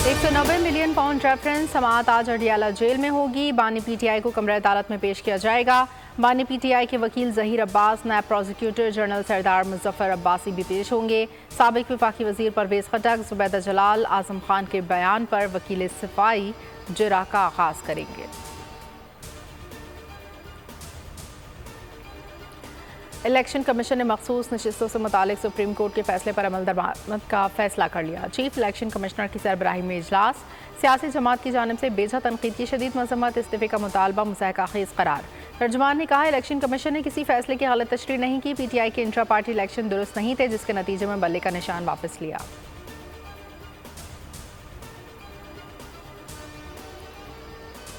190 million pound reference समाअत आज Adiala jail में होगी। बानी पीटीआई को कमरा अदालत में पेश किया जाएगा। बानी पीटीआई के वकील जहीर अब्बास, नायब प्रोसिक्यूटर जनरल सरदार मुजफ्फर अब्बासी भी पेश होंगे। साबिक वफाकी वजीर परवेज खटक, जुबैदा जलाल, आजम खान के बयान पर वकील सिपाही जिरा का आगाज करेंगे। इलेक्शन कमीशन ने मखसूस नशिस्तों से मुतालिक सुप्रीम कोर्ट के फैसले पर अमल दरामद का फैसला कर लिया। चीफ इलेक्शन कमिश्नर की सरबराही में इजलास, सियासी जमात की जानिब से बेजा तनकीद की शदीद मजम्मत, इस्तीफे का मुतालबा मुज़ाहका खेज़ करार। तर्जुमान ने कहा, इलेक्शन कमीशन ने किसी फैसले की गलत तशरीह नहीं की। पीटीआई के इंट्रा पार्टी इलेक्शन दुरुस्त नहीं थे, जिसके नतीजे में बल्ले का निशान वापस लिया।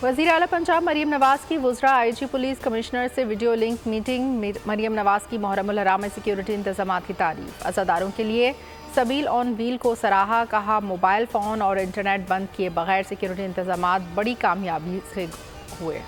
वज़ीर आला पंजाब मरीम नवाज की वुज़रा आईजी पुलिस कमिश्नर से video link meeting. Maryam Nawaz की मुहर्रमुल हराम में सिक्योरिटी इंतजामात की तारीफ। अज़ादारों के लिए सबील ऑन व्हील को सराहा। कहा, मोबाइल फ़ोन और इंटरनेट बंद किए बगैर सिक्योरिटी इंतजामात बड़ी कामयाबी से हुए।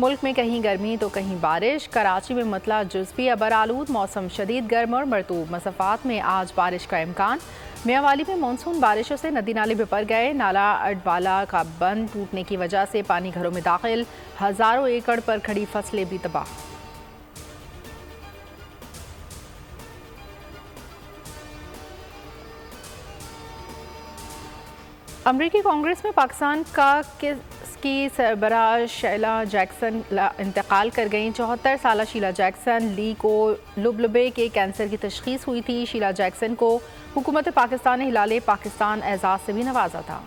मुल्क में कहीं गर्मी तो कहीं बारिश। कराची में मतला जुज़वी अबर आलूद, मौसम शदीद गर्म और मरतूब। मसफ़ात में आज बारिश का इम्कान। मियांवाली में मानसून बारिशों से नदी नाले बिपर गए। नाला अडवाला का बंद टूटने की वजह से पानी घरों में दाखिल। हज़ारों एकड़ पर खड़ी फसलें भी तबाह। अमरीकी कांग्रेस में पाकिस्तान की सरबराह शीला जैक्सन इंतकाल कर गईं। 74 साल शीला जैक्सन ली को लुबलबे के कैंसर की तशखीस हुई थी। शीला जैक्सन को हुकूमत पाकिस्तान ने हिलाले पाकिस्तान एजाज़ से भी नवाजा था।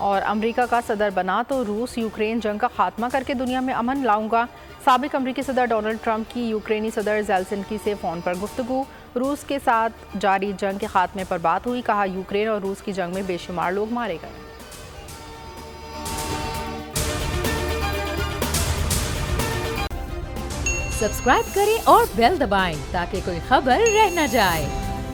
और अमेरिका का सदर बना तो रूस यूक्रेन जंग का खात्मा करके दुनिया में अमन लाऊंगा। साबिक अमरीकी सदर डोनाल्ड ट्रंप की यूक्रेनी सदर ज़ेलेंस्की से फ़ोन पर गुफ्तगू। रूस के साथ जारी जंग के खात्मे पर बात हुई। कहा, यूक्रेन और रूस की जंग में बेशुमार लोग मारे गए। सब्सक्राइब करें और बेल दबाएं ताकि कोई खबर रह न जाए।